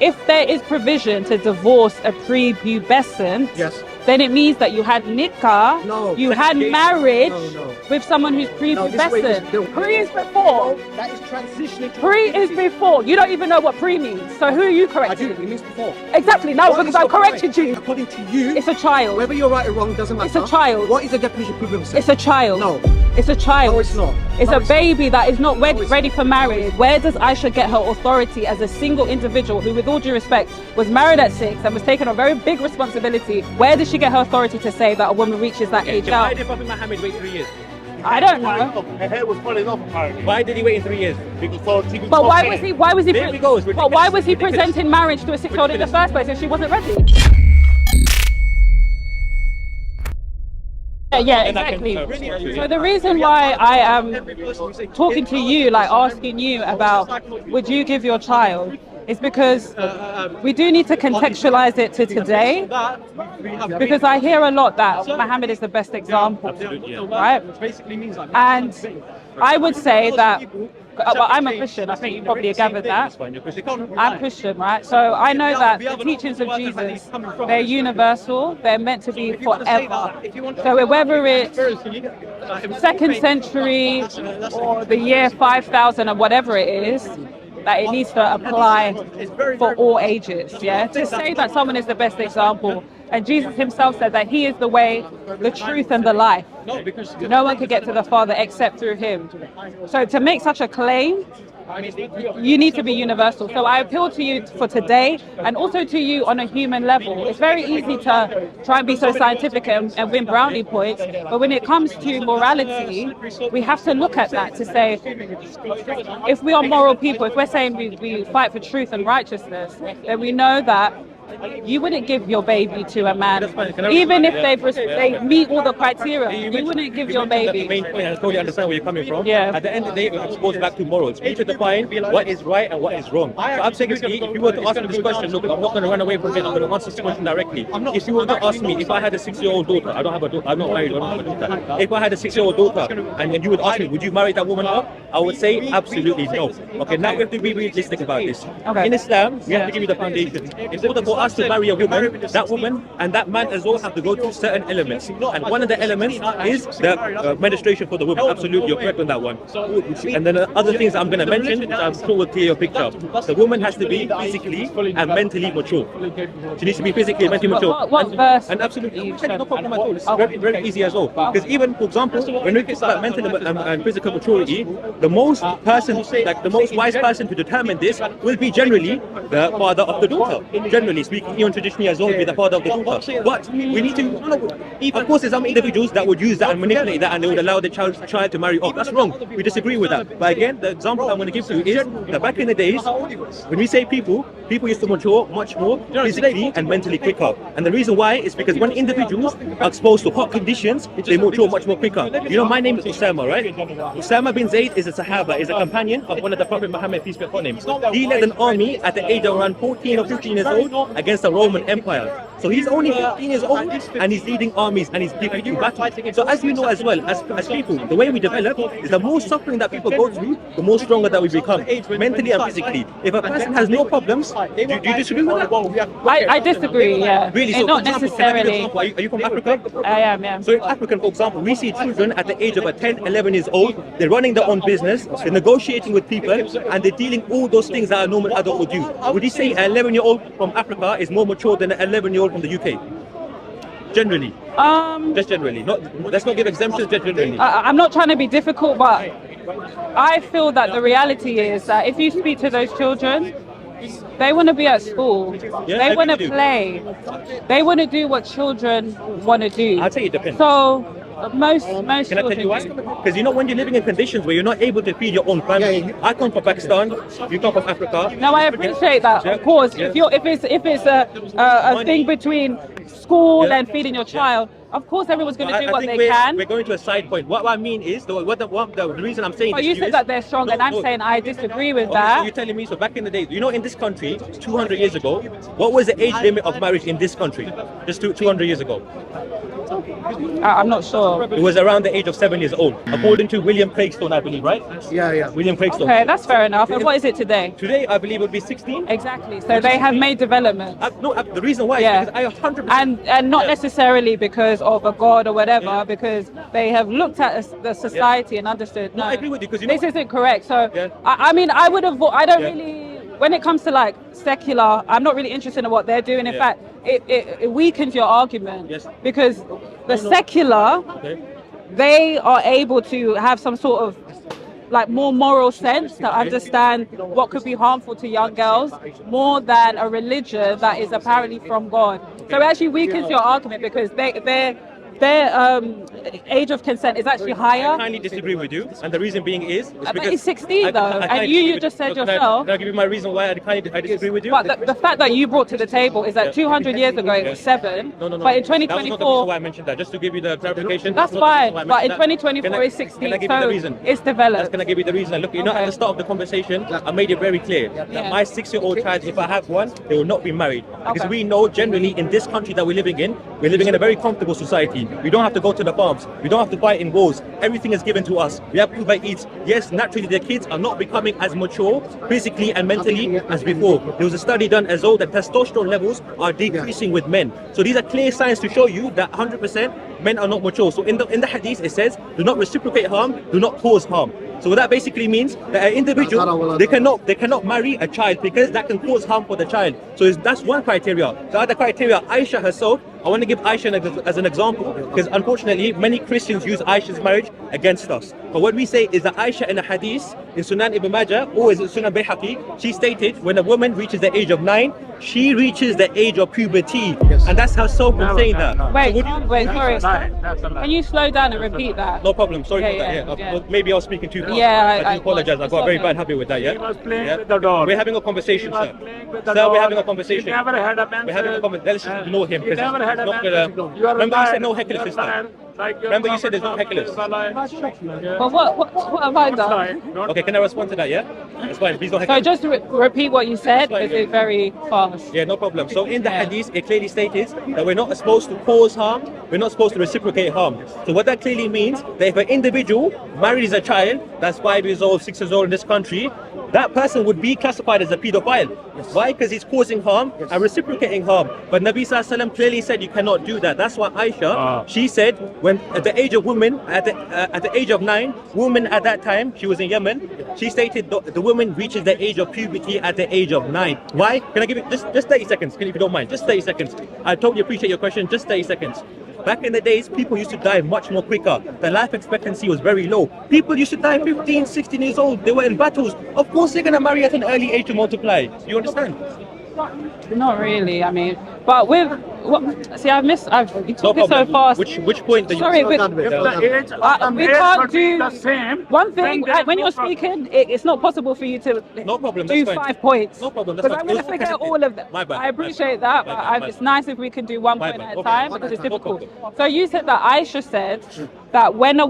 If there is provision to divorce a prepubescent, Yes. then it means that you had nikah, No. you had marriage No. with someone who's prepubescent. Pre is before. That is transitioning. Pre is before. You don't even know what pre means. So who are you I correcting? do. It means before. Exactly. Now, What because is I your corrected point? you. According to you, It's a child. whether you're right or wrong doesn't matter. It's a child. What is the definition of prepubescent? It's a child. No. It's a child. No, it's not. It's No, a it's baby that is not ready for not. marriage. Where does Aisha get her authority as a single individual who, with all due respect, was married at 6 and was taking a very big responsibility? Where does she get her authority to say that a woman reaches that age Why out? did Prophet Muhammad wait 3 years? I don't know. Her hair was falling off apparently. Why did he wait in 3 years? But why was he? Why was he? There we go, it's But why was he ridiculous. presenting marriage to a 6-year-old in the first place if she wasn't ready? Yeah, exactly. So the reason why I am talking to you, like asking you about would you give your child, is because we do need to contextualize it to today. Because I hear a lot that Muhammad is the best example, right? And I would say that, well, I'm a Christian, I think you probably gathered that. I'm Christian, right? So I know that the teachings of Jesus, they're universal, they're meant to be forever. So whether it's 2nd century or the year 5000 or whatever it is, that it needs to apply for all ages, yeah? To say that someone is the best example, and Jesus himself said that he is the way, the truth, and the life. No one could get to the Father except through him. So to make such a claim, you need to be universal. So I appeal to you for today, and also to you on a human level. It's very easy to try and be so scientific and win brownie points, but when it comes to morality, we have to look at that to say, if we are moral people, if we're saying we fight for truth and righteousness, then we know that you wouldn't give your baby to a man, even if they meet all the criteria. You wouldn't give your baby. The main point, I totally understand where you're coming from. Yeah. At the end of the day, it goes back to morals. We should define what is right and what is wrong. So I'm saying, if you were to ask me this question, look, I'm not going to run away from it. I'm going to answer this question directly. If you were to ask me, if I had a 6-year-old daughter, I don't have a daughter, I'm not married, I don't have a daughter. If I had a 6-year-old daughter, and you would ask me, would you marry that woman off? I would say absolutely no. Okay, now we have to be realistic about this. Okay. In Islam, we have to give you the foundation. In order for us to marry a woman, that woman and that man as well have to go through certain elements. And one of the elements is the menstruation for the woman. Absolutely, you're correct on that one. And then the other things I'm going to mention, which I'm sure will clear your picture. The woman has to be physically and mentally mature. She needs to be physically and mentally mature. What verse? And absolutely, no problem at all. It's very, very easy as well. Because even, for example, when we talk about mental and physical maturity, the most wise person to determine this will be generally the father of the daughter. Generally speaking, even traditionally as well, will be the father of the daughter. But we need to, of course, there's some individuals that would use that and manipulate that, and they would allow the child to marry off. That's wrong. We disagree with that. But again, the example I'm going to give to you is that back in the days, when we say people used to mature much more physically and mentally quicker. And the reason why is because when individuals are exposed to hot conditions, they mature much more quicker. You know, my name is Usama, right? Usama bin Zayd is a Sahaba, is a companion of one of the Prophet Muhammad, peace be upon him. He led an army at the age of around 14 or 15 years old against the Roman Empire. So he's only 15 years old and he's leading armies and he's defeating battle. So as you know as well, as people, the way we develop is the more suffering that people go through, the more stronger that we become, mentally and physically. If a person has no problems, do you disagree with that? I disagree, yeah. Really? So Not for example, necessarily. are you from Africa? I am, yeah. So in Africa, for example, we see children at the age of 10, 11 years old, they're running their own business, they're negotiating with people, and they're dealing all those things that a normal adult would do. Would you say an 11-year-old from Africa is more mature than an 11-year-old from the UK? Generally. Just generally. Let's not give exemptions, just generally. I'm not trying to be difficult, but I feel that the reality is that if you speak to those children, they want to be at school. Yeah, they want to do. play. They want to do what children want to do. I'd say it depends. So most Can I tell children you why? do. Because you know, when you're living in conditions where you're not able to feed your own family. I come from Pakistan, you come from Africa. No, I appreciate that. Of course, if it's a thing between school and feeding your child, of course everyone's going to do what they can. We're going to a side point. What I mean is, the reason I'm saying But you said that they're strong, and I'm saying I disagree with So that. you're telling me, so back in the day, you know, in this country, 200 years ago, what was the age limit of marriage in this country? Just 200 years ago. I'm not sure. It was around the age of 7 years old, according to William Craigstone, I believe, right? Yeah. William Craigstone. Okay, that's fair enough. And what is it today? Today, I believe it would be 16. Exactly. So they have made development. The reason why Yeah. is because I 100%. And not necessarily because of a god or whatever, because they have looked at the society and understood. No, I agree with you, 'cause you this know- isn't correct. So Yeah. I mean, I would have. I don't Yeah. really. When it comes to like secular, I'm not really interested in what they're doing. In Yeah. fact, it weakens your argument Yes. because the secular, Okay. they are able to have some sort of like more moral sense to understand what could be harmful to young girls more than a religion that is apparently from God. So it actually weakens your argument because their age of consent is actually I higher. kindly disagree with you, and the reason being is But because it's 16 though, I and kindly you disagree just with- said Can I yourself. give you my reason why I disagree with you? But the fact that you brought to the table is that 200 years ago it was 7, No. but in That was not the reason 2024 why I mentioned that. Just to give you the clarification. that's not the reason fine. why I But in mentioned that. 2024 Can I- it's 16, Can I give you the so reason? it's developed. Can I give you the reason? Look, at Okay. the start of the conversation, I made it very clear that Yeah. my 6-year-old child, if I have one, they will not be married. Because Okay. we know generally in this country that we're living in a very comfortable society. We don't have to go to the farms. We don't have to fight in wars. Everything is given to us. We have Uber Eats. Yes, naturally the kids are not becoming as mature physically and mentally as before. There was a study done as though that testosterone levels are decreasing with men. So these are clear signs to show you that 100% men are not mature. So in the hadith it says, do not reciprocate harm, do not cause harm. So what that basically means that an individual, they cannot marry a child because that can cause harm for the child. So that's one criteria. The other criteria, Aisha herself, I want to give Aisha as an example because unfortunately many Christians use Aisha's marriage against us. But what we say is that Aisha in a hadith in Sunan Ibn Majah or is it Sunan Bayhaqi, she stated when a woman reaches the age of 9, she reaches the age of puberty. And that's how Sophie saying that. Wait, So would you- wait, sorry. That's a lie. Can you slow down and repeat that? No problem. Sorry Yeah, for that. yeah, Yeah. yeah. Maybe I was speaking too fast. Yeah, I do apologize. I it's got a very okay. bad habit with that. Yeah. He was playing Yeah. with the doll. We're having a conversation, He was sir. playing with the Sir, we're doll. having a conversation. He never had a man. We're having a conversation. Let's just ignore him. He never had a not man. gonna- You are Remember you said no lying. hecklers You are this time. lying. Like your Remember you said there's no prophet hecklers. is a lie. But what have I done? Okay, can I respond to that? Yeah. That's fine. Please don't So heckle. just repeat what you said That's fine, because it's very fast. Yeah, no problem. So in the Yeah. hadith, it clearly stated that we're not supposed to cause harm, we're not supposed to reciprocate harm. So what that clearly means, that if an individual marries a child that's 5 years old, 6 years old in this country, that person would be classified as a pedophile. Why? Because he's causing harm and reciprocating harm. But Nabi Sallallahu Alaihi Wasallam clearly said you cannot do that. That's why Aisha, she said, when at the age of women, at the age of 9, woman at that time, she was in Yemen, she stated the woman reaches the age of puberty at the age of 9. Why? Can I give it just 30 seconds? If you don't mind, just 30 seconds. I totally appreciate your question. Just 30 seconds. Back in the days, people used to die much more quicker. The life expectancy was very low. People used to die 15, 16 years old. They were in battles. Of course, they're going to marry at an early age to multiply. You understand? Not really. I mean, but with what? See, you took it so fast. Which point? That Sorry, you, with, If the age of the we male can't should be do the same. one thing. then there is When no you're problem. speaking, it's not possible for you to No problem, do that's fine. 5 points. No problem, that's Because I'm fine. going to It was forget okay. all of them. My bad, I my appreciate bad. that, My but bad, my it's bad. nice if we can do one My point bad. at a Okay, time no because it's problem. difficult. So you said that Aisha said that when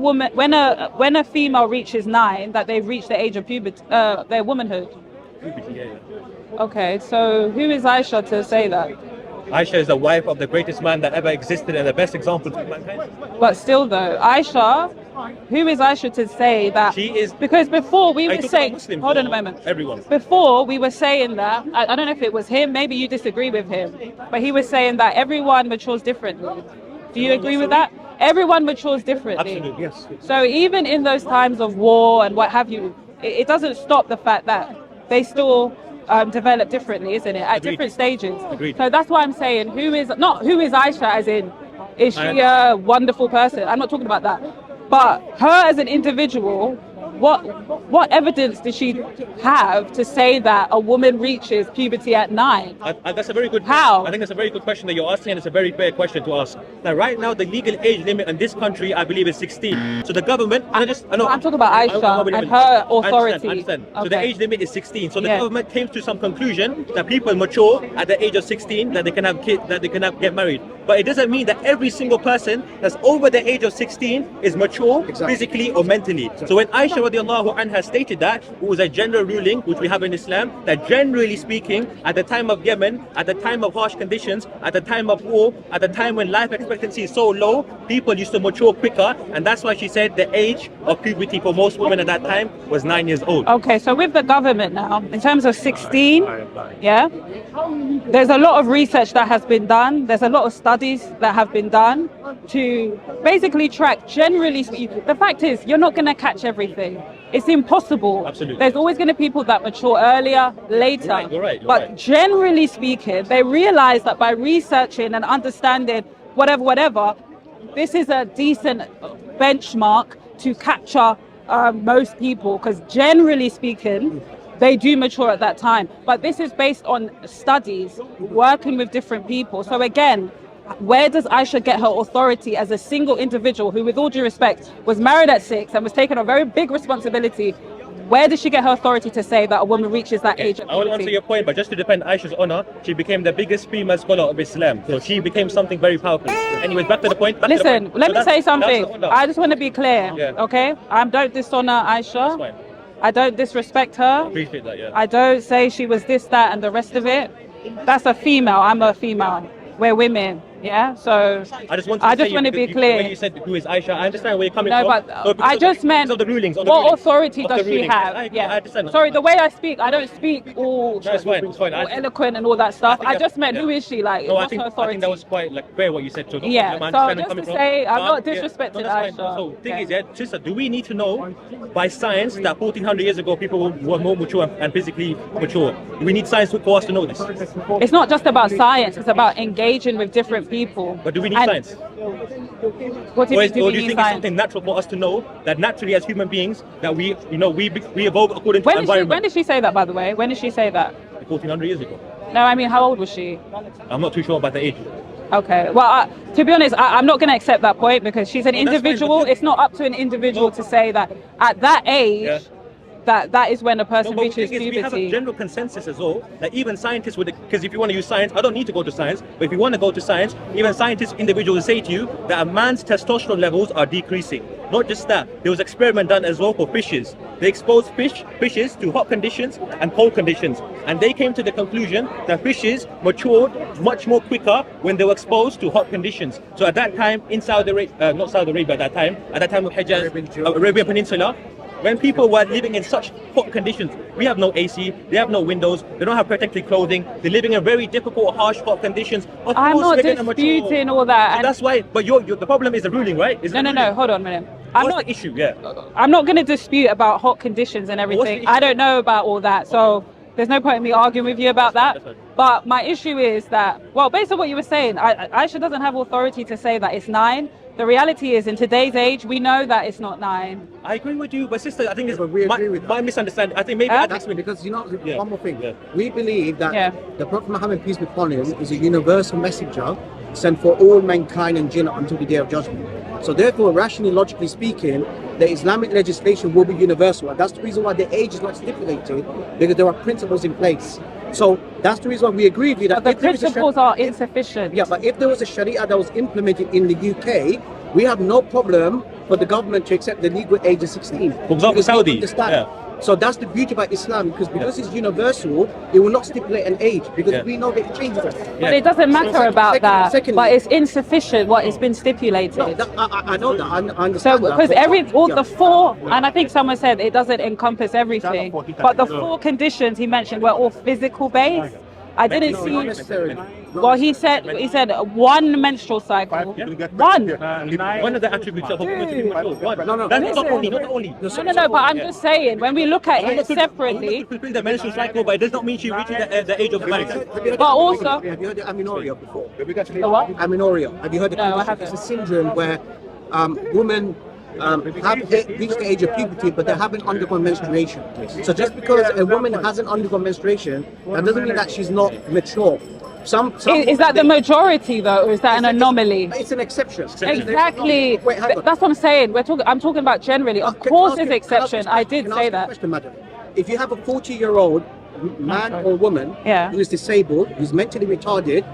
a female reaches 9, that they've reached the age of puberty, their womanhood. Okay, so who is Aisha to say that? Aisha is the wife of the greatest man that ever existed and the best example to mankind. But still, though, Aisha, who is Aisha to say that? She is. Because before we Are you were talking saying, about Muslims hold on a or moment. everyone? Before we were saying that, I don't know if it was him. Maybe you disagree with him, but he was saying that everyone matures differently. Do you agree with that? Everyone matures differently. Absolutely. Yes. So even in those times of war and what have you, it doesn't stop the fact that they still develop differently, isn't it? At Agreed. different stages. Agreed. So that's why I'm saying, who is Aisha as in, is she a wonderful person? I'm not talking about that. But her as an individual, what evidence does she have to say that a woman reaches puberty at 9? That's a very good. How? I think that's a very good question that you're asking, and it's a very fair question to ask. Now, right now, the legal age limit in this country, I believe, is 16. So the government, I know. I'm talking about Aisha and her authority. I understand. So the Okay. age limit is 16. So the Yeah. government came to some conclusion that people mature at the age of 16, that they can have kids, that they can get married. but it doesn't mean that every single person that's over the age of 16 is mature physically or mentally. So when Aisha radiallahu anha stated that, it was a general ruling which we have in Islam, that generally speaking, at the time of Yemen, at the time of harsh conditions, at the time of war, at the time when life expectancy is so low, people used to mature quicker, and that's why she said the age of puberty for most women at that time was 9 years old. Okay, so with the government now, in terms of 16, yeah, there's a lot of research that has been done. There's a lot of studies that have been done to basically track, generally speaking. The fact is, you're not going to catch everything. It's impossible. Absolutely. There's always going to be people that mature earlier, later. You're right. But generally speaking, they realize that by researching and understanding whatever, this is a decent benchmark to capture most people, because generally speaking, they do mature at that time. But this is based on studies, working with different people. So again, where does Aisha get her authority as a single individual who, with all due respect, was married at 6 and was taking a very big responsibility? Where does she get her authority to say that a woman reaches that age of I will puberty? answer your point, but just to defend Aisha's honor, she became the biggest female scholar of Islam. So she became something very powerful. Anyways, back to the point. Listen, let me say something. I just want to be clear, Yeah. okay? I don't dishonor Aisha. Fine. I don't disrespect her. Appreciate that, yeah. I don't say she was this, that, and the rest of it. That's a female. I'm a female. We're women. Yeah, so I just want to be clear. When you said who is Aisha, I understand where you're coming No, from. but I just meant because of the rulings. what authority of does the she rulings. have? I Yeah. understand. Sorry, the way I speak, I don't speak all, No, it's fine. It's fine. all eloquent and all that stuff. I just meant, yeah. who is she? Like, No, what's her I authority? think that was quite like fair what you said. So Yeah, I so understand just coming to from. say, I'm not Yeah. disrespecting No, that's fine. Aisha. So thing Okay. is, yeah, sister, do we need to know by science that 1400 years ago people were more mature and physically mature? Do we need science for us to know this? It's not just about science, it's about engaging with different people. But do we need And science? What do you Or mean, do do we you need think it's science? something natural for us to know that naturally as human beings that we evolve according to When environment? did she say that, by the way? When did she say that? 1400 years ago. No, I mean, how old was she? I'm not too sure about the age. Okay. Well, to be honest, I'm not going to accept that point because she's an No, that's fine, individual. but- It's not up to an individual to say that at that age, Yeah. that is when a person No, but the reaches thing is, we have a puberty. general consensus as well that even scientists would, because if you want to use science, I don't need to go to science, but if you want to go to science, even scientists, individuals say to you that a man's testosterone levels are decreasing. Not just that, there was an experiment done as well for fishes. They exposed fishes to hot conditions and cold conditions, and they came to the conclusion that fishes matured much more quicker when they were exposed to hot conditions. So at that time, in Saudi Arabia, not Saudi Arabia at that time of Hijaz, Arabian Peninsula, when people were living in such hot conditions, we have no AC, they have no windows, they don't have protective clothing, they're living in very difficult, harsh, hot conditions. Of I'm course not they're gonna mature. disputing all that. So And that's why, but the problem is the ruling, right? Is no, the no, ruling. hold on a minute. I'm What's not. the issue? Yeah. I'm not going to dispute about hot conditions and everything. issue? I don't know about all that, so there's no point in me arguing with you about that. That's fine. But my issue is that, well, based on what you were saying, Aisha doesn't have authority to say that it's 9. The reality is, in today's age, we know that it's not 9. I agree with you, but sister, I think it's But we agree with my misunderstanding. I think maybe Huh? That's because, you know, Yeah. one more thing. Yeah. We believe that Yeah. the Prophet Muhammad, peace be upon him, is a universal messenger sent for all mankind and jinn until the day of judgment. So therefore, rationally, logically speaking, the Islamic legislation will be universal. And that's the reason why the age is not stipulated, because there are principles in place. So that's the reason why we agree with you that But the if there is a principles are insufficient. Yeah, but if there was a Sharia that was implemented in the UK, we have no problem for the government to accept the legal age of 16. For example, Because we Saudi, understand. yeah. So that's the beauty about Islam, because it's universal, it will not stipulate an age, because Yeah. we know that it changes. But it doesn't matter about that. secondly- But it's insufficient what has been stipulated. No, I know that, I So understand that, because but- all yeah. the 4, and I think someone said it doesn't encompass everything, but the 4 conditions he mentioned were all physical based. I didn't No, see. not necessarily. Well, he said 1 menstrual cycle. One. one of the attributes of a woman to be mature. One. No, no. That's not Listen. only, not only. No, but I'm just saying when we look at it separately. Fulfill the menstrual cycle, but it does not mean she reaches the age of marriage. Have you heard But of- also- have you heard of amenorrhea before? The what? Amenorrhea. Have you heard of No, I condition? haven't. It's a syndrome where women have reached the age of puberty, but they haven't undergone menstruation. So just because a woman hasn't undergone menstruation, that doesn't mean that she's not mature. Some Is that the majority though, or is that an anomaly? It's an exception. Exactly. Wait, hang on. That's what I'm saying. I'm talking about generally. Of course, there's exception. I did Can say ask you a that. question, madam? If you have a 40-year-old man or woman Yeah. who is disabled, who's mentally retarded,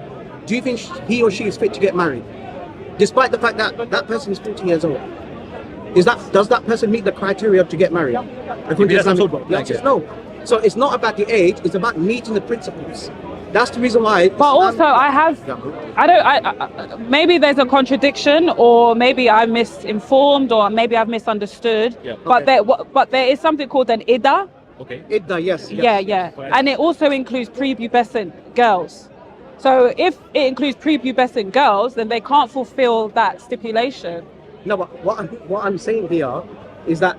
do you think he or she is fit to get married? Despite the fact that that person is 40 years old. Does that person meet the criteria to get married? According to Islamic law? The answer is no. So it's not about the age, it's about meeting the principles. That's the reason why. But also, maybe there's a contradiction, or maybe I'm misinformed, or maybe I've misunderstood. Yeah. But there is something called an iddah. Okay. Idda, yes. Yeah. And it also includes prepubescent girls. So if it includes prepubescent girls, then they can't fulfill that stipulation. No, but what I'm saying here is that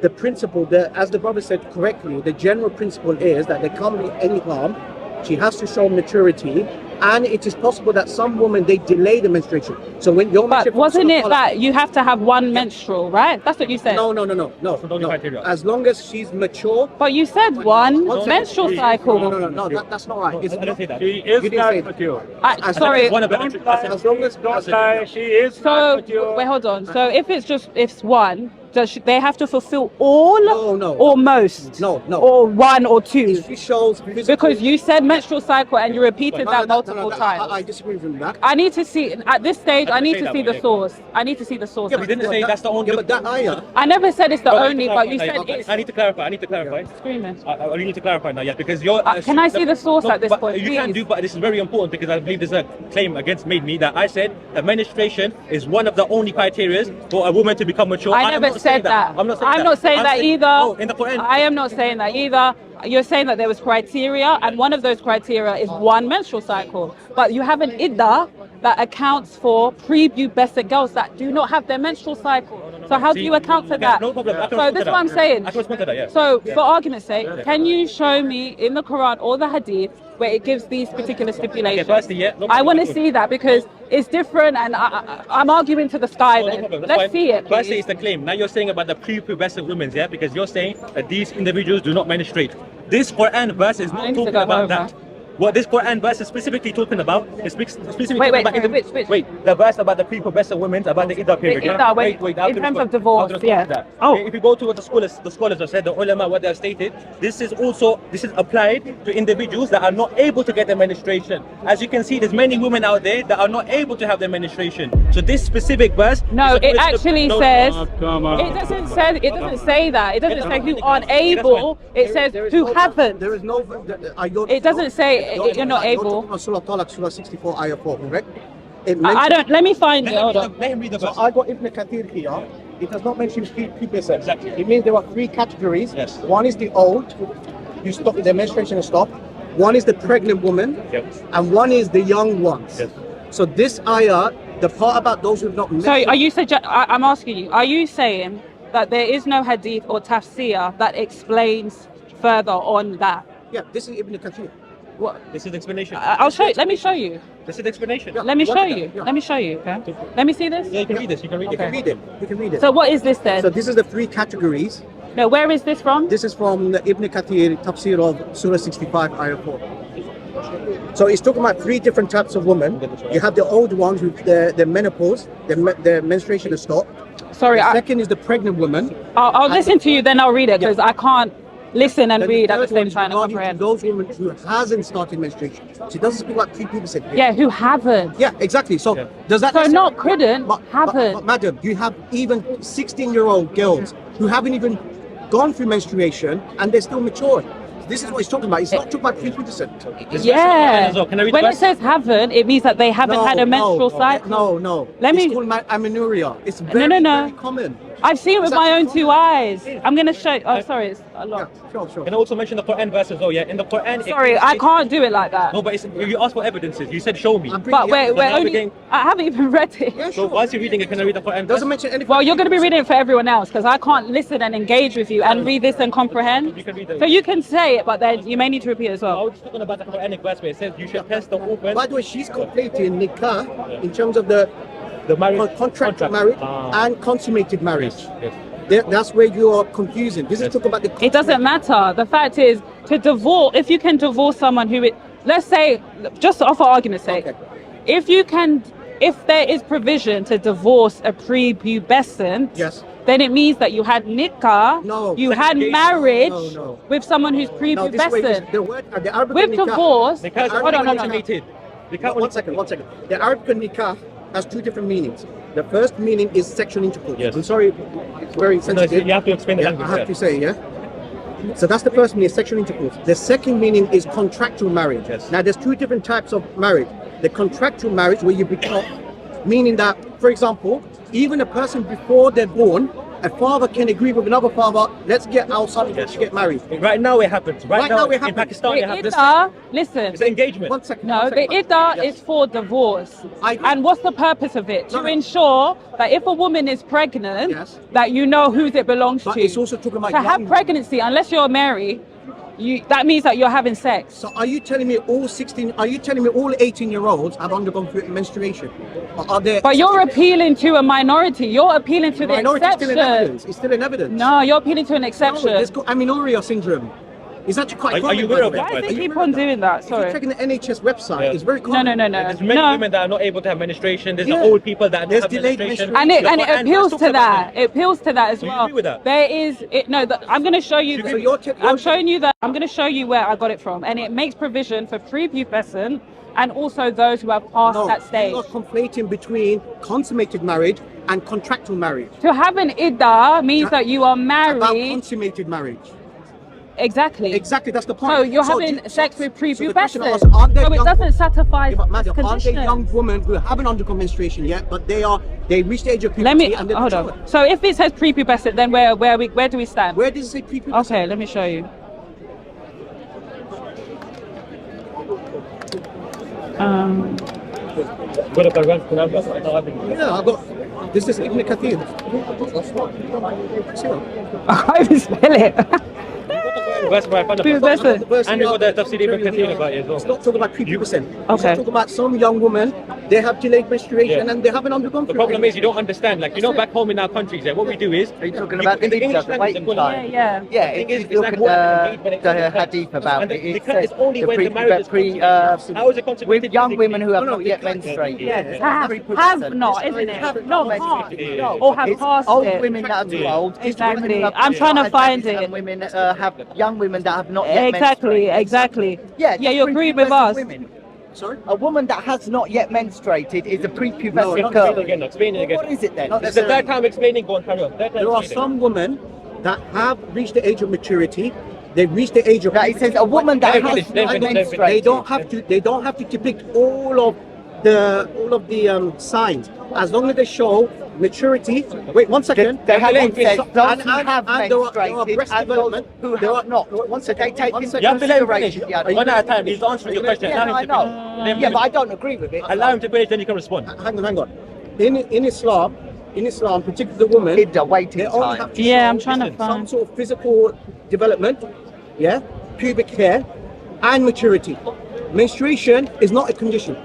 the principle, as the brother said correctly, the general principle is that there can't be any harm. She has to show maturity, and it is possible that some women, they delay the menstruation. So when your But wasn't it that you have to have one menstrual, right? That's what you said. No. criteria. As long as she's mature. But you said one second. menstrual cycle. No, that's not right. I don't say that. She is You didn't not say it. mature. Sorry. One of the Don't lie. As long as Don't lie. She is not So mature. wait, hold on. So if it's one, they have to fulfill all, No. or most, No. or one or two? If she shows physical, Because you said menstrual cycle and you repeated No, that no, multiple times. I disagree with that. I need to see at this stage. I need say to that, see but the yeah. source. I need to see the source. Yeah, but didn't say that's the only. Yeah, but that ayah. I never said it's the Bro, only, but you said okay. it's I need to clarify. screaming. I really need to clarify now, yeah, because you're. Can I see the source at this but point, You can please? do, but this is very important because I believe there's a claim against me that I said that menstruation is one of the only criteria for a woman to become mature. I am never not saying said that. I'm not saying I'm that. not saying I'm that either. Oh, in the Quran. I am not saying that either. You're saying that there was criteria, and one of those criteria is one menstrual cycle. But you have an iddah that accounts for prepubescent girls that do not have their menstrual cycle. So how do you account for that? No problem. I can So respond this to is what I'm that. saying. I can respond to that, yeah. So for argument's sake, can you show me in the Quran or the Hadith where it gives these particular stipulations? firstly, yeah, no I want to problem. see that because it's different, and I'm arguing to the sky. No Then problem, that's let's fine. see it. Firstly, Please. it's the claim. Now you're saying about the prepubescent women, yeah, because you're saying that these individuals do not menstruate. This Quran verse is I not need to talking go about over. that. What this Quran verse is specifically talking about is specifically Wait, talking about which? wait, the verse about the prepubescent women about the iddah period. The yeah? iddah, wait, in terms of divorce, I was gonna yeah. talk to that. Oh. If you go to what the scholars have said, the ulama, what they have stated, this is applied to individuals that are not able to get their menstruation. As you can see, there's many women out there that are not able to have their menstruation. So this specific verse. No, is it a- actually no, says. Come on. It doesn't say that. It doesn't say who aren't able. It says who haven't. There is no. It doesn't say you're not able. Surah Talaq, Surah 64, Ayah 4, correct? I don't. Let me find it. Hold on. Let him read the So verse. I got Ibn Kathir here. It does not mention prepubescent. Exactly. It means there are three categories. Yes. One is the old, you stop their menstruation is stopped. One is the pregnant woman, Yep. and one is the young ones. Yes. So this ayah, the part about those who've not So are you I'm asking you. Are you saying that there is no hadith or tafsir that explains further on that? Yeah, this is Ibn Kathir. What? This is the explanation. I'll show you. Let me show you. This is the explanation. Let me What show is that? you. Yeah. Let me show you. Okay. Let me see this. Yeah, you can read this. You can read You can it. read it. You can read it. So what is this then? So this is the three categories. No, where is this from? This is from the Ibn Kathir tafsir of Surah 65, Ayah 4. So it's talking about three different types of women. You have the old ones with the menopause, the menstruation is stopped. Sorry, The second is the pregnant woman. I'll listen to you, then I'll read it because I can't listen and Then read at the third one same is time and regarding to comprehend. those women who hasn't started menstruation. She doesn't speak about prepubescent. Yeah, who haven't. Yeah, exactly. So Yeah. does that So necessarily- not couldn't, but haven't. madam, you have even 16-year-old girls who haven't even gone through menstruation and they're still mature. This is what he's talking about. He's not talking about prepubescent. Yeah. Can I read the When it verse? says haven't, it means that they haven't had a menstrual cycle. No. Let it's me- called amenorrhea. It's very, no. very common. I've seen it with my own Exactly. two eyes. I'm gonna show. Oh, sorry, it's a Yeah, lot. sure. Can I also mention the Quran verse as well? Yeah, in the Quran. Sorry, I can't do it like that. No, but you asked for evidences. You said show me. I'm But bringing we're it up. now we're only. getting- I haven't even read it. Yeah, So sure. whilst you're reading it, can I read the Quran verse? Doesn't mention anything. Well, you're going to be reading it for everyone else because I can't listen and engage with you and read this and comprehend. You can read it. So you can say it, but then you may need to repeat it as I well. was just talking about the Quranic verse where it says you should test the orphan. By the way, she's completing nikah in terms of the The marriage contract marriage and consummated marriage. Yes. That's where you are confusing. This is talking about the. It doesn't matter. The fact is, to divorce, if you can divorce someone who, let's say, just for argument's sake, Okay. if there is provision to divorce a prepubescent, Yes. then it means that you had nikah, No. you had marriage No. with someone who's No, this way prepubescent. the word the Arabic With nikah- divorce, Because hold on, no. consummated. One second. The Arabic nikah has two different meanings. The first meaning is sexual intercourse. Yes. I'm sorry, it's very sensitive. You have to explain the Yeah, language. I have to say, yeah. So that's the first meaning, sexual intercourse. The second meaning is contractual marriage. Yes. Now there's two different types of marriage. The contractual marriage where you become, meaning that, for example, even a person before they're born, a father can agree with another father, let's get our son to get married. Right now it happens. Right now it in happens. Pakistan The it happens. iddah, listen. It's engagement. One second. No, one the second. iddah Yes. is for divorce. I agree. And what's the purpose of it? To No. ensure that if a woman is pregnant, Yes. that you know whose it belongs But to. it's also talking about to have young- pregnancy, unless you're married, that means that you're having sex. So are you telling me all 18-year-olds have undergone through menstruation? Or are there But you're appealing to a minority. You're appealing to the minority is still in exception. evidence? It's still in evidence. No, you're appealing to an No, exception. there's got amenorrhea syndrome. It's actually quite Are common. you by aware the of way. that? Why does Are it you keep aware on of that? doing that? If you're Sorry. checking the NHS website, Yeah. it's very No, common. no, no, no. There's many No. women that are not able to have menstruation. There's Yeah. the old people that There's have delayed menstruation. menstruation. And it appeals to that. It appeals to that as Do you well. agree with that? There is I'm going to show you. So you're I'm showing you that. I'm going to show you where I got it from, and it makes provision for prepubescent and also those who have passed No, that stage. you're conflating between consummated marriage and contractual marriage. To have an iddah means that you are About married. consummated marriage. Exactly. Exactly, that's the point. So you're having do- sex with so the question I prepubescent. ask, aren't there So it young- doesn't satisfy Yeah, but this madam, aren't there young condition. women who haven't undergone menstruation yet, but they reached the age of puberty Let me and they're hold matured? on. So if it says prepubescent, then where do we stand? Where does it say prepubescent? Okay, let me show you. Yeah, I got. This is Ibn Kathir. I can't even spell it. That's why I found Prepubescent. And you got the tafsir Ibn Kathir about it as well. It's not talking about prepubescent. It's Okay. talking about some young women, they have delayed menstruation Yeah. and they haven't undergone The through problem it. is you don't understand. Like, you know, back home in our countries, what we do is... Are you talking about in the English iddah, the language, waiting they call it- time? Yeah. Yeah, Thing if is, you it's look like at what I mean when it comes the to hadith about and it, the it cut is says only the when the marriage is How is it consummated with young physically? women who have No, not yet the cut- menstruated. Have not, isn't it? Not can't. Or have It's passed old it. women that are too old. it's Exactly. women who have I'm trying to passed find it, it. And women have young women that have not yet Exactly, menstruated. exactly. Yeah, Yeah, you agree with prepubescent us. Women. Sorry? A woman that has not yet menstruated is a prepubescent No, girl. Explain it again. What is it then? It's the third time explaining. Go on, carry on. Third time There are explaining. some women that have reached the age of maturity. They've reached the age of That it says a woman that Let me has finish, let me not finish, let me finish. menstruated. They don't have to depict all of the signs as long as they show maturity. Wait, one second. The hadith says And- those who and- have and there are menstruated breast and those development. who There are- have not. One So second. they take One into second. You have to let him finish. consideration the other. One at a time. He's answering your question. Yeah, Allow I him to finish. know. Let him Yeah, but I finish. don't agree with it. Allow him to finish, then you can respond. Hang on. In Islam, particularly the woman, Iddah, waiting they only time. have to Yeah, show I'm trying to some find. sort of physical development, yeah, pubic hair, and maturity. Menstruation is not a condition.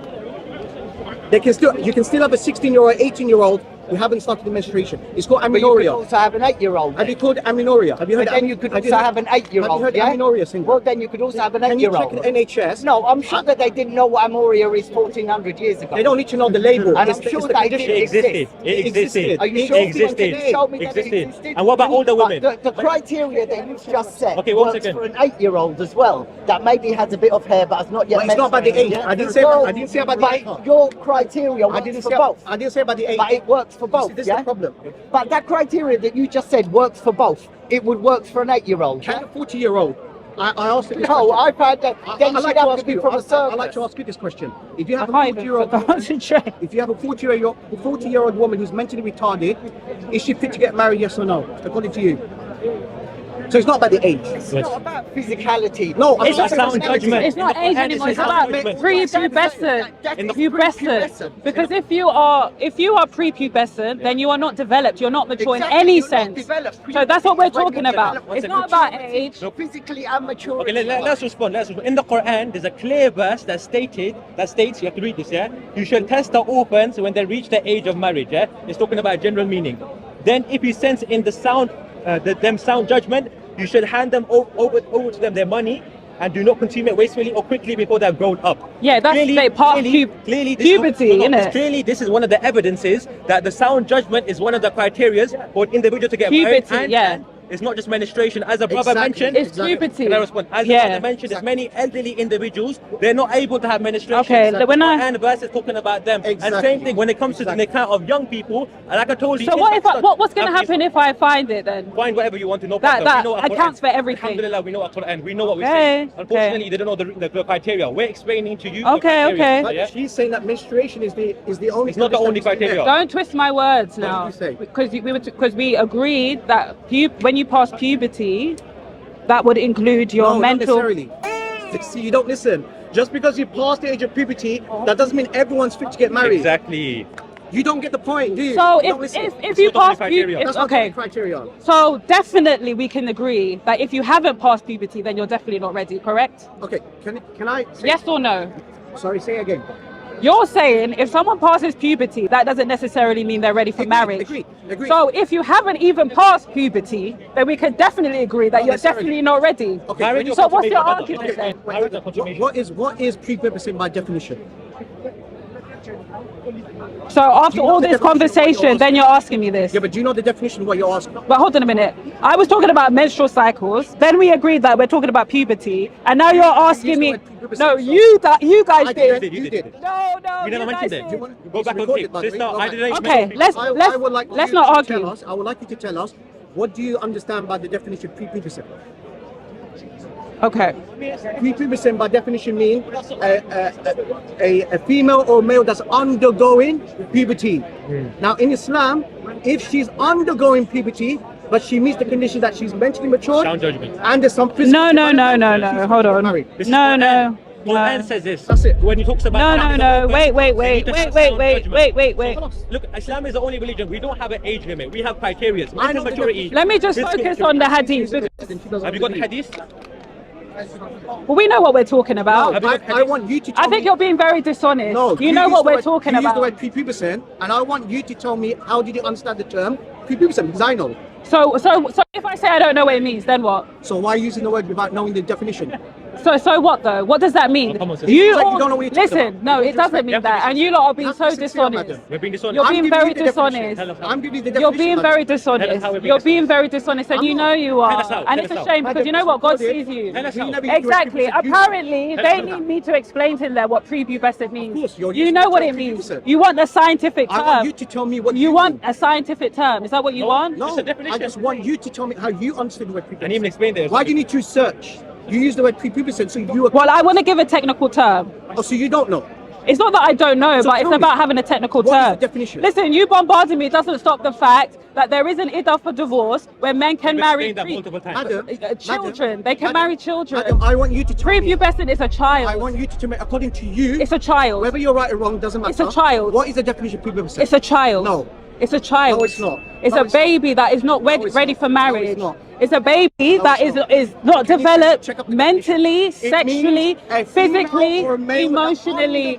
You can still have a 16-year-old, 18-year-old who haven't started the menstruation. It's called But you could amenorrhea. also have an 8-year-old. Have you called it amenorrhea? Have you heard But that? then you could also have an 8-year-old. Have you heard yeah? amenorrhea syndrome? Well, then you could also have an Can you check 8-year-old. the NHS? No, I'm sure that they didn't know what amenorrhea is 1400 years ago. They don't need to know the label. And It's I'm the- sure it's the that it condition. It didn't existed. exist. It existed. Are you It sure? existed. Show me that it Existed. existed. And what about older women? But the criteria that you've just set Okay, one works second. for an 8-year-old as well, that maybe has a bit of hair but has not yet But it's not about the age. menstruated. I didn't say- Well, I didn't say about the but age. Your criteria I works didn't for say. both. I didn't say about the age. But it works for both, This is yeah? the problem. But that criteria that you just said works for both. It would work for an 8-year-old. Can Yeah? a 40-year-old? I asked you this No, question. I found that then I she'd like to have ask to be you. from a I circus. like to ask you this question. If you I have a can't even 40-year-old, concentrate. if you have a 40-year-old woman who's mentally retarded, is she fit to get married? Yes or no? According to you. So it's not about the age. It's not about physicality. No, It's not a sound judgment. It's not age anymore. It's about prepubescent. In the Prepubescent. Because if you are prepubescent, then you are not developed. You're not mature in any sense. So that's what we're talking about. It's not about age. Physically and mature. Okay, let's respond. In the Quran, there's a clear verse that states, you have to read this, yeah? You shall test the orphans when they reach the age of marriage, yeah? It's talking about general meaning. Then if you sense in the sound, them sound judgment, you should hand them over to them their money and do not consume it wastefully or quickly before they've grown up. Yeah, that's part of clearly, puberty, innit? Clearly, this is one of the evidences that the sound judgment is one of the criteria for an individual to get Puberty, married. yeah. it's not just menstruation. As a brother mentioned, It's puberty. Can I respond? As a brother mentioned, there's many elderly individuals, they're not able to have menstruation. Okay, when I... And verse is talking about them. And same thing when it comes to the nikah of young people, like I told you. So what if what's going to happen if I find it then? Find whatever you want to know. That accounts for everything. Alhamdulillah, we know our Quran, we know what we say. Unfortunately, they don't know the criteria. We're explaining to you. Okay. But she's saying that menstruation is the only. It's not the only criteria. Don't twist my words now. Because we agreed that when you pass puberty, that would include your mental. Not necessarily. See, you don't listen. Just because you pass the age of puberty, that doesn't mean everyone's fit to get married. Exactly. You don't get the point, do you? So if you pass puberty, that's not the criteria. So definitely we can agree that if you haven't passed puberty, then you're definitely not ready. Correct? Okay. Can I? Yes or no? Sorry. Say again. You're saying if someone passes puberty, that doesn't necessarily mean they're ready for marriage. Agreed. So if you haven't even passed puberty, then we can definitely agree that you're definitely not ready. Okay. So what's your argument then? What is prepubescent by definition? So after all this conversation, then you're asking me this. Yeah, but do you know the definition of what you're asking? But hold on a minute. I was talking about menstrual cycles. Then we agreed that we're talking about puberty, and now you're asking me. No, you guys did. You did. No. We never mentioned it. Go back on tape. Okay, let's not argue. I would like you to tell us, what do you understand by the definition of prepubescent? Okay. Prepubescent by definition means a female or male that's undergoing puberty. Now in Islam, if she's undergoing puberty, but she meets the condition that she's mentally mature, sound judgment. And there's some physical. No. Hold on. No. Quran says this. That's it. When he talks about No. Wait. Look, Islam is the only religion. We don't have an age limit. We have criteria. Mental maturity. Let me just focus on the hadith. Have you got the hadith? Well, we know what we're talking about. I want you to tell me. I think you're being very dishonest. No, you know what we're talking about. You use the word prepubescent, and I want you to tell me, how did you understand the term prepubescent? Because I know. So if I say I don't know what it means, then what? So why are you using the word without knowing the definition? So what though? What does that mean? You don't know what you're talking listen, about. no, it doesn't mean that. And you lot are being so dishonest. We're being dishonest. You're being very dishonest. I'm giving you the definition. You're being very dishonest. You're being very dishonest, and you know you are. And it's a shame because you know what? God sees you. Exactly. Apparently, they need me to explain to them what prepubescent means. You know what it means. You want a scientific term. I want you to tell me what you want. A scientific term. Is that what you want? No, I just want you to tell me how you understood the word prepubescent. And even explain this. Why do you need to research? You use the word prepubescent, so you. Well, I want to give a technical term. Oh, so you don't know? It's not that I don't know, but it's about having a technical term. What is the definition? Listen, you bombarding me doesn't stop the fact that there is an iddah for divorce where men can marry children. They can marry children. Madam, I want you to tell me. Prepubescent is a child. I want you to tell me, according to you. It's a child. Whether you're right or wrong doesn't matter. It's a child. What is the definition of prepubescent? It's a child. No. It's a child. No, it's not. It's a baby that is not ready for marriage. No, it's not. It's a baby that is not developed mentally, sexually, physically, emotionally.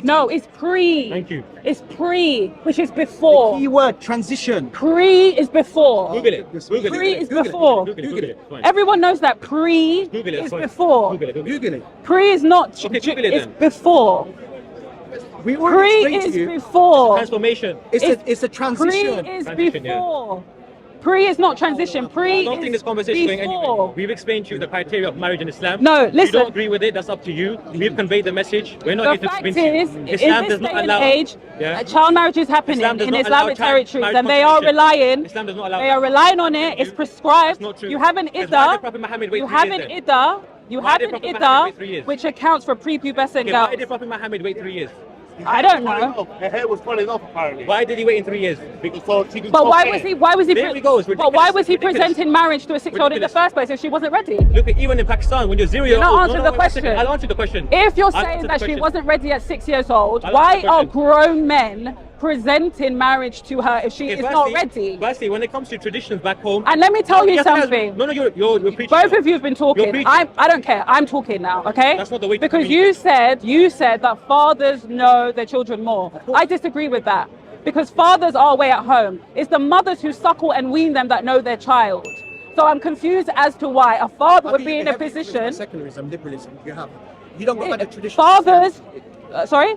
No, it's pre. Thank you. It's pre, which is before. The key word, transition. Pre is before. Google it. Pre is before. Google it. Everyone knows that pre is before. Google it. Pre is not. It's before. We Pre is before. Transformation. It's a transition. Pre is before. Pre is not transition. Pre I don't think this conversation is going anywhere. We've explained to you the criteria of marriage in Islam. No, listen. If you don't agree with it, that's up to you. We've conveyed the message. We're not The here to fact convince you. is, Islam in does this not day and allow age, child marriage is happening Islam does in not Islamic allow territories, marriage and they are relying. Islam does not allow They are relying on it. It's prescribed. That's not true. You have an Because why did iddah. Prophet Muhammad wait You 3 have years an then? iddah. You Why have did an Prophet Muhammad wait 3 iddah, years? which accounts for prepubescent Okay, why girls. did Prophet Muhammad wait 3 years? I don't know. Her hair was falling off apparently. Why did he wait in 3 years? Because she could But talk why hair. was he? Why was he? There we go, it's But why ridiculous, was he ridiculous. presenting marriage to a 6-year-old in the Ridiculous. first place if she wasn't ready? Look, even in Pakistan, when you're 0 years You're old. not answering the question. I'll answer the question. If you're I'll saying answer that the she question. wasn't ready at 6 years old, I'll why answer the are question. grown men presenting marriage to her if she Okay, is not ready? Firstly, when it comes to traditions back home. And let me tell you Yes, something. No, you're preaching. Both of you have been talking. You're preaching. I don't care. I'm talking now, okay? That's not the way to Because communicate. you said that fathers know their children more. I disagree with that. Because fathers are away at home. It's the mothers who suckle and wean them that know their child. So I'm confused as to why a father would be in a position. Secularism, liberalism, you have. You don't go by the tradition. Fathers, sorry?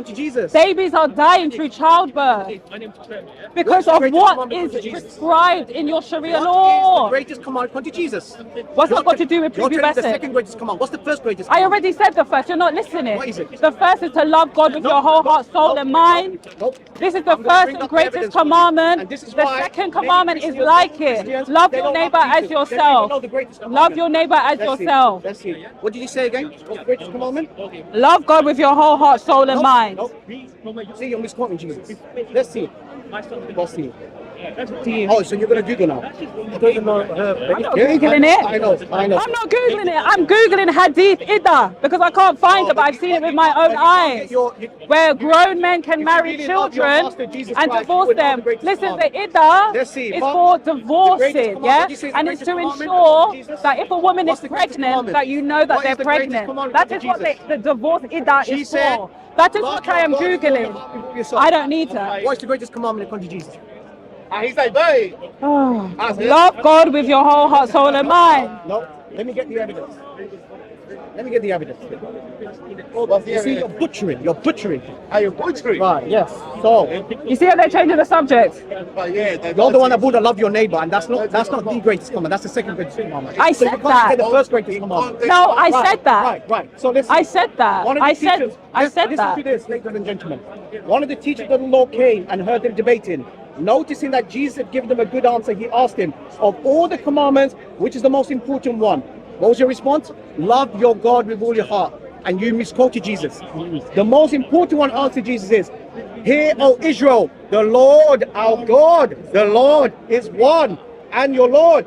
according to Jesus? Babies are dying through childbirth because of what is prescribed in your Sharia What is law. the greatest command according to Jesus? What's that got to do with You're telling me the prepubescent? second greatest command. What's the first greatest I command? already said the first. You're not listening. What is it? The first is to love God with your whole heart, soul, and mind. Nope. This is the I'm gonna first bring and up greatest evidence for you. commandment. And this is The why second many commandment is Christians, like many it. Christians, Love they your don't love neighbor as Jesus. They don't even yourself. know the greatest Love commandment. your neighbor as Let's see. yourself. Let's see. What did you say again? What's the greatest commandment? Love God with your whole heart, soul, and Nope. mind. Nope. See, you're misquoting Jesus. Let's see. Let's see. Do you? Oh, so you're gonna Google now? I'm not Googling it. I know. I'm not Googling it. I'm Googling Hadith Ida because I can't find it, but I've seen it with my own eyes. Where grown men can marry children and divorce them. Listen, the Ida is for divorcing, yeah? And it's to ensure that if a woman is pregnant, that you know that they're pregnant. That is what the divorce Ida is for. That is what I am Googling. I don't need to. What's the greatest commandment according to Jesus? He's like, hey. Love God with your whole heart, soul, and mind. No. Let me get the evidence. Let me get the evidence. What's the You see, evidence? you're butchering. Are you butchering? Right, yes. So, You see how they're changing the subject? But yeah, you're the one that would love your neighbor, and that's not the greatest commandment, that's the second greatest commandment. I so said you can't that. say the first greatest commandment. No, I said that. Right. So listen. I said that. One of the I said teachers- that. Listen to this, ladies and gentlemen. One of the teachers of the law came and heard them debating. Noticing that Jesus had given them a good answer, he asked him, of all the commandments, which is the most important one? What was your response? Love your God with all your heart. And you misquoted Jesus. The most important one answer Jesus is, hear, O Israel, the Lord our God, the Lord is one. And your Lord,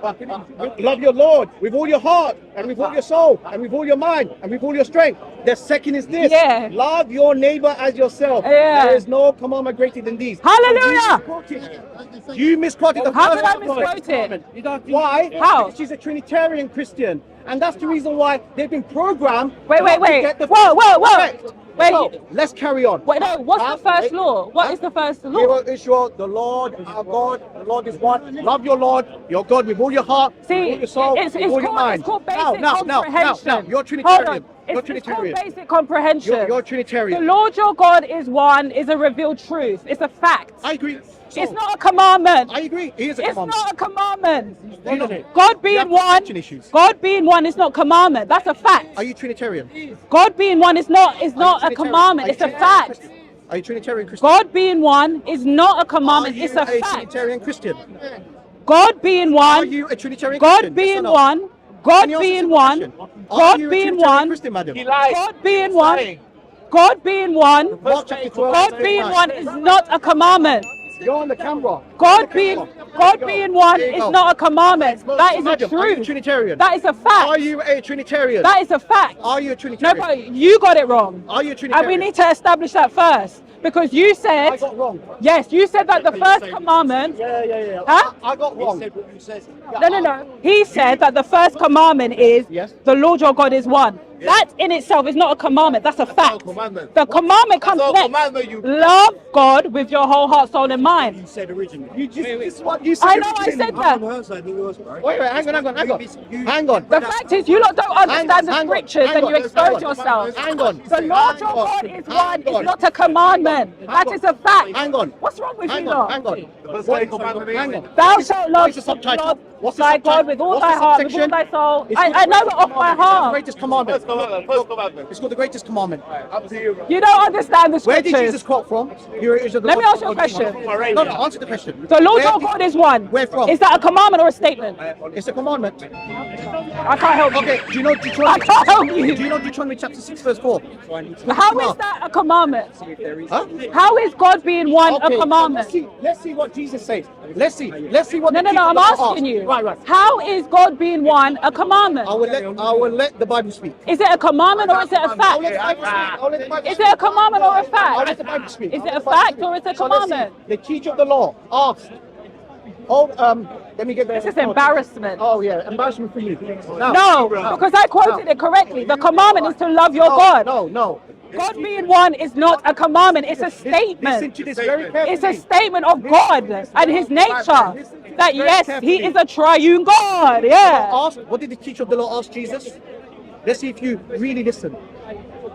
love your Lord with all your heart and with all your soul and with all your mind and with all your strength. The second is this, Yeah. love your neighbor as yourself. Yeah. There is no commandment greater than these. Hallelujah! You misquoted the How first did I commandment. misquote it? Why? How? Because she's a Trinitarian Christian. And that's the reason why they've been programmed. Wait. to get the Whoa. correct. Wait. So, let's carry on. Wait, no, what's the first law? What is the first Hear, law? O Israel, the Lord, our God, the Lord is one. Love your Lord, your God with all your heart, See, with all your soul, it's with all your mind. called basic Now, comprehension. you're Hold Trinitarian. on. You're It's Trinitarian. called basic comprehension. You're The Trinitarian. Lord your God is one, is a revealed truth. It's a fact. I agree. So, It's not a commandment. I agree. It is a It's commandment. not a commandment. Isn't it? God You being have one, perception issues. God being one is not commandment. That's a fact. Are you Trinitarian? God being one is not a Trinitarian? commandment. Are you It's a Trinitarian fact. Christian? Are you Trinitarian Christian? God being one is not a commandment. Are you It's a a fact. Trinitarian Christian? God being Are one, you a Trinitarian God Christian? Yes or being no? one, Can God you answer being the one, question? Are God you a being Trinitarian one, Christian, madam? He lies. God being He's one, lying. God being one, Mark chapter 12, God verse being 9. one is not a commandment. You're on the camera. God being one There you is go. not a commandment. That is a Madam, are you truth. Trinitarian? That is a Are fact. you a Trinitarian? That is a fact. Are you a No, Trinitarian? but you got it wrong. Are you a And Trinitarian? we need to establish that first. Because you I said, got wrong. yes, you said that the first commandment, Yeah. Huh? I got wrong. no. He said that the first commandment is Yes. the Lord your God is one. That in itself is not a commandment, that's a fact. commandment. The commandment comes not a next. commandment, you- Love God with your whole heart, soul, and mind. Said originally. This is what you said. I know I said that. Wait, hang on. The fact is, you lot don't understand the hang on, scriptures hang and on, you expose hang on, yourself. hang on. The Lord your God is one, is not a commandment. That is a fact. Hang on. What's wrong with you Hang lot? on. Hang on. Thou shalt love What's the subtitle? Lord What's the thy subtitle? God with all What's thy the heart, with all subsection? thy soul. It's called I the know it greatest off by commandment. It's the heart. greatest commandment. First commandment. It's called the greatest commandment. Up to you, bro. You don't understand the Where did scriptures. Jesus quote from? Here it is. Let me ask you a question. No, answer the question. The Lord Where your did- God is one. Where from? Is that a commandment or a statement? It's a commandment. I can't help you. Okay, do you know I Deuteronomy? can't help you. Do you know Deuteronomy chapter 6 verse 4? How is that a commandment? Huh? How is God being one Okay, a commandment? let's see what Jesus says. Let's see what No, the I'm people ask. asking you. Right. How is God being one a commandment? I will let the Bible speak. Is it a commandment or is it a I'll let the fact? Bible speak. I'll let the Bible Is speak. it a commandment or a I'll let fact? the Bible speak. Is I'll it let a the Bible fact speak. or is it a So let's see. commandment? The teacher of the law asked. Oh, let me get the. This is embarrassment. Oh yeah, embarrassment for you. Now, No, because I quoted it correctly. The commandment is to love your God. No. God being one is not a commandment, it's a Listen statement. to this very carefully. It's a statement of God and his nature. That yes, he is a triune God. Yeah. What did the teacher of the law ask Jesus? Let's see if you really listen.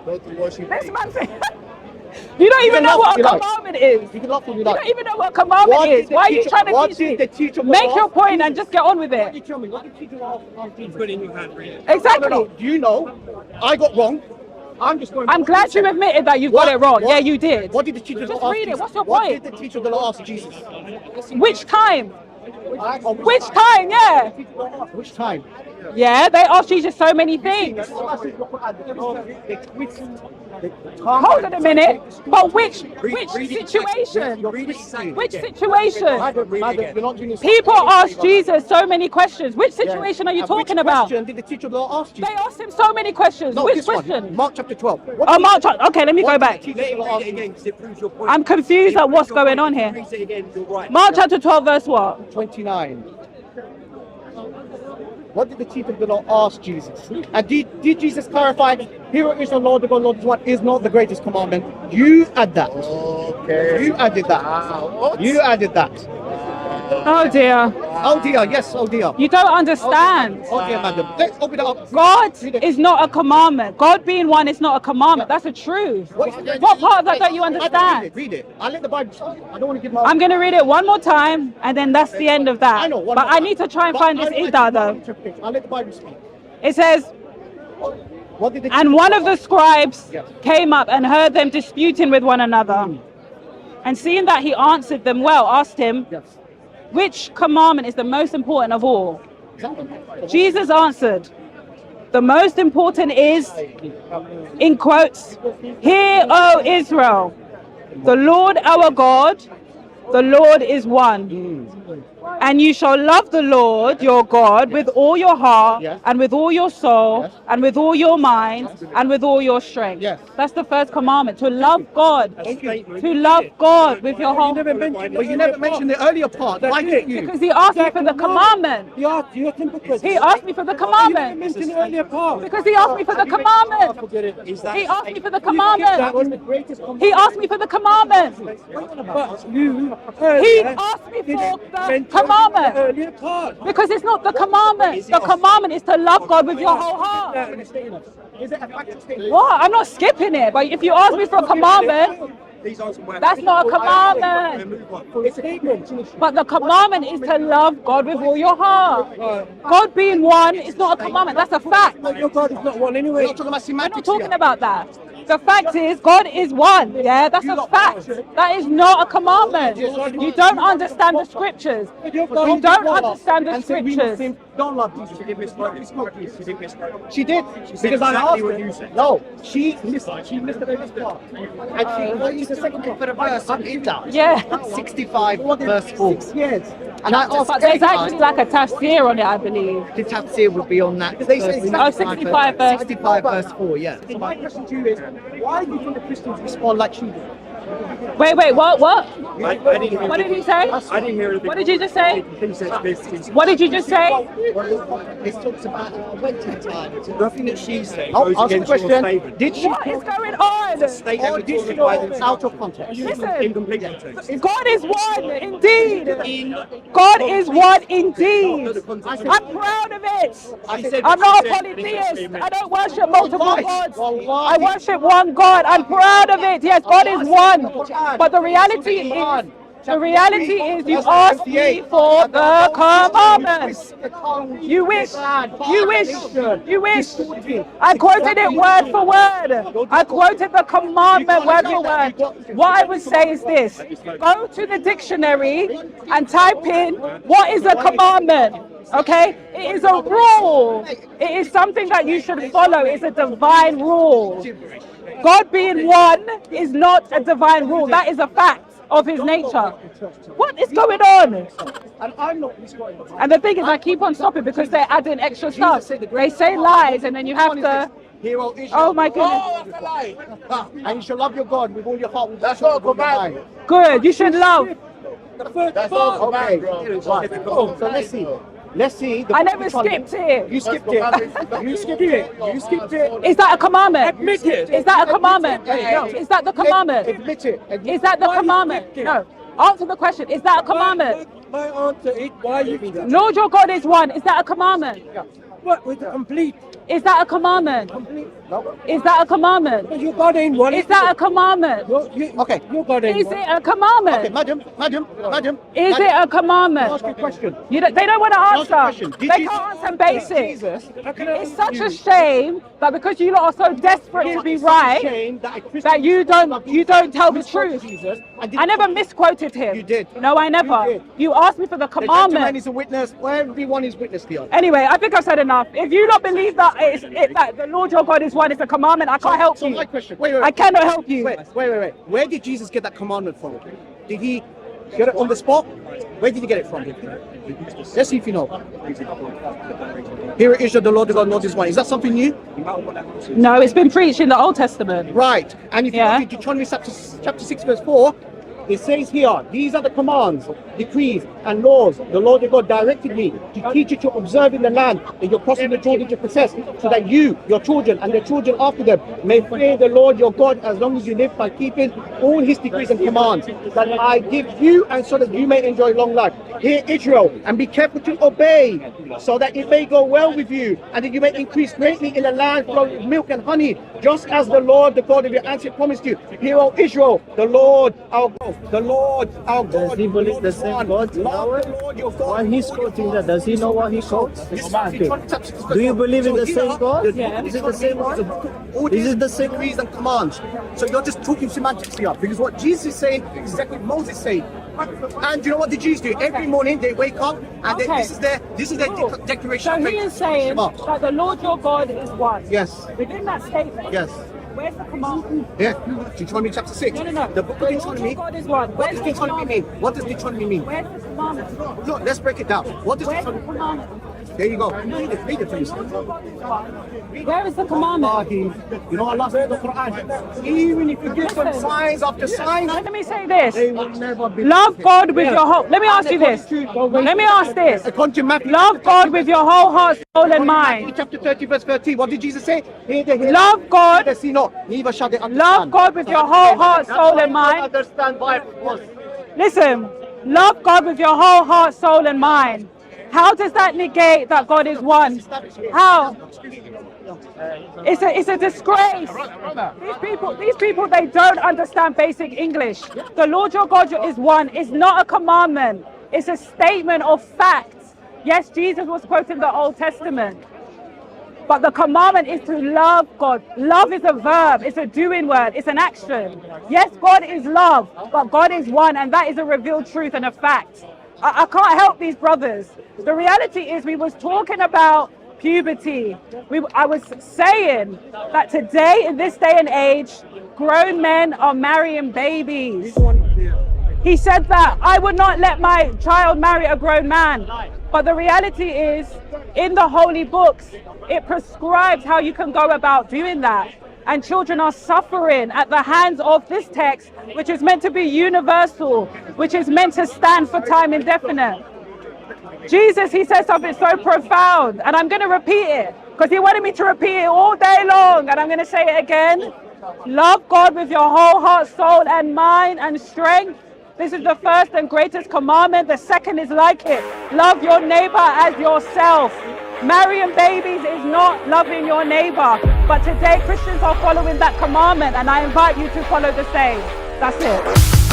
This man said, you don't even know what a commandment is. You can laugh when you You like. don't even know what a commandment What is. did the Why are you teacher- trying to what teach did me? the teacher of the Make law your ask point and just get on with What it. did you tell me? What did the teacher ask Jesus? Put it in your hand, read it. Exactly. Do you know? I got wrong. I'm just going. I'm glad you admitted that you've got it wrong. Yeah, you did. What did the teacher of the Just law ask read it. Jesus? What's your What point? did the teacher of the law ask Jesus? Which time? Which time? Yeah. Which time? Yeah, they asked Jesus so many things. Hold on a minute. But which situation? Which situation? People ask Jesus so many questions. Which situation are you talking about? Which question did the teacher of the law ask They Jesus? asked him so many questions. No, Which this one. question? Mark chapter 12. Oh, Mark. Okay, let me go back. I'm confused at what's going on here. Mark chapter 12, verse what? 29. What did the chief of the law ask Jesus? And did Jesus clarify, "Hear, is the Lord, the God, Lord is one," is not the greatest commandment? You add that. Okay. You added that. You added that. Oh dear. Oh dear, yes, oh dear. You don't understand. Oh dear, madam. Let's open it up. God is not a commandment. God being one is not a commandment. That's the truth. What part of that don't you understand? Read it. I let the Bible speak. I don't want to give my... I'm going to read it one more time, and then that's the end of that. I know. But I need to try and find this Ida, though. I let the Bible speak. It says, What did the and one of the scribes came up and heard them disputing with one another. And seeing that he answered them well, asked him, Yes. which commandment is the most important of all? Jesus answered, the most important is, in quotes, "Hear, O Israel, the Lord our God, the Lord is one. And you shall love the Lord your God with all your heart, Yes. and with all your soul, Yes. and with all your mind, and with all your strength." Yes. That's the first commandment, to love God. To love God with your whole... But you never mentioned the earlier part. Why didn't you? Because he asked me for the commandment. He asked you a simple question. He asked me for the You didn't commandment. mention the earlier part. Because he asked me for the commandment. He asked me for the commandment. He asked me for the commandment. But you He earlier asked me for didn't the mention commandment. the earlier part. Because it's not the commandment. The commandment is to love God with your whole heart. Is it a factual statement? What? I'm not skipping it. But if you ask me for a commandment, that's not a commandment. It's a statement. But the commandment is to love God with all your heart. God being one is not a commandment. That's a fact. Your God is not one We're anyway. not talking about We're not semantics talking here. about that. The fact is, God is one. Yeah, that's a fact. That is not a commandment. You don't understand the scriptures. You don't understand the And say we scriptures. Muslims don't love Jesus. She did. Because I asked her. No, she missed this part. And she used the second part. For a verse in that. Yeah. 65 verse 4. Yes. And I asked But there's actually like a tafsir on it, I believe. the tafsir would be on that. They say Oh, 65 verse. 65 verse 4, yeah. So my question to you is, why do you think the Christians respond like she did? Wait, what? What I didn't hear What did he say? I didn't hear anything. What did you just say? He said this. What did you just say? This talks about waiting time. Nothing that she said I'll goes ask the against your question. statement. Did she What is going on? State or that did was she talking by know themselves. out of context? Listen. Incomplete context. God is one indeed. God is one indeed. I'm proud of it. I'm not a polytheist. I don't worship multiple gods. I worship one God. I'm proud of it. Yes, God is one. But the reality is you asked me for the commandments. You wish. I quoted it word for word. I quoted the commandment word for word. What I would say is this: go to the dictionary and type in what is a commandment. Okay? It is a rule. It is something that you should follow. It's a divine rule. God being one is not a divine rule. That is a fact of his nature. What is going on? And I'm not responding. And the thing is, I keep on stopping because they're adding extra stuff. They say lies and then you have to... Hear, O Israel. Oh my goodness. And you shall love your God with all your heart. With That's all not a your command. mind. Good, you should love. That's not a command, bro. Right. So let's see. Let's see. I never skipped it. You skipped it. You skipped it. You skipped it. Is that a commandment? Admit it. Is that a commandment? No. Is that the commandment? Admit it. Is that the commandment? No. Answer the question. Is that a commandment? My answer is why you do that. Lord your God is one. Is that a commandment? What with the complete? Is that a commandment? Is that a commandment? Your God ain't one. Is that a commandment? Okay. Your God ain't Is one. it a commandment? Okay, madam. Is it a commandment? Ask you a question. They don't want to Ask a answer. question. They Did Jesus- can't answer basic. Jesus. It's such a shame that because you lot are so desperate to be It's such a right, shame that a Christian that you don't tell the misquoted truth. Jesus and I never misquoted him. You did. No, I never. You did. You asked me for the The gentleman commandment. is a witness. Everyone is witness here. Anyway, I think I've said enough. If you don't believe that that the Lord your God is one, it's a commandment, I can't help So you. my question. Wait. I cannot help you. Wait. Where did Jesus get that commandment from? Did he get it on the spot? Where did he get it from? Let's see if you know. Here it is, the Lord God, not this one. Is that something new? No, it's been preached in the Old Testament. Right. And if you Yeah. look at Deuteronomy chapter 6, verse 4, it says here, these are the commands, decrees, and laws the Lord your God directed me to teach you to observe in the land that you're crossing the Jordan to possess, so that you, your children, and their children after them may fear the Lord your God as long as you live by keeping all his decrees and commands that I give you, and so that you may enjoy long life. Hear Israel, and be careful to obey, so that it may go well with you, and that you may increase greatly in the land flowing with milk and honey, just as the Lord, the God of your ancestors, promised you. Hear, O Israel, the Lord our God, the Lord our God. Does he believe the same God? Lord, the Lord your God. While he's quoting that, does he know what he quotes? Do you believe in the same God? Yeah. Is it the same God? Is it the same? Decrees and commands. So you're just talking semantics here, because what Jesus is saying is exactly what Moses said. And you know what the Jews do? Every morning they wake up and Okay. this is their Cool. declaration. So of he faith. is saying Shema. that the Lord your God is one. Yes. Within that statement, Yes. where's the commandment? Yeah. Deuteronomy chapter 6. No. The book of The Lord Deuteronomy. your God is one. What Where's does the Deuteronomy mean? commandment? What does Deuteronomy mean? Where's the commandment? Look, let's break it down. What does Where's the Deuteronomy? commandment? There you go. Read it, please. Where is the commandment? You know Allah says in the Quran, even if you give them signs after signs, Let me say this. they will never be. Love God with your whole. Let me ask you this. Let me ask this. According to Matthew, Love God with your whole heart, soul, and Matthew mind. chapter 30, verse 13. What did Jesus say? Hear the hearer, Love God. neither see not, neither shall they understand. Love God with your whole heart, soul, and mind. Understand why it was. Listen, love God with your whole heart, soul, and mind. How does that negate that God is one? How? It's a disgrace. These people, they don't understand basic English. The Lord your God is one. It's not a commandment. It's a statement of facts. Yes, Jesus was quoting the Old Testament. But the commandment is to love God. Love is a verb. It's a doing word. It's an action. Yes, God is love, but God is one, and that is a revealed truth and a fact. I can't help these brothers. The reality is we was talking about puberty. I was saying that today, in this day and age, grown men are marrying babies. He said that I would not let my child marry a grown man. But the reality is, in the holy books, it prescribes how you can go about doing that. And children are suffering at the hands of this text, which is meant to be universal, which is meant to stand for time indefinite. Jesus, he said something so profound, and I'm going to repeat it, because he wanted me to repeat it all day long, and I'm going to say it again. Love God with your whole heart, soul, and mind and strength. This is the first and greatest commandment. The second is like it. Love your neighbor as yourself. Marrying babies is not loving your neighbor. But today Christians are following that commandment, and I invite you to follow the same. That's it.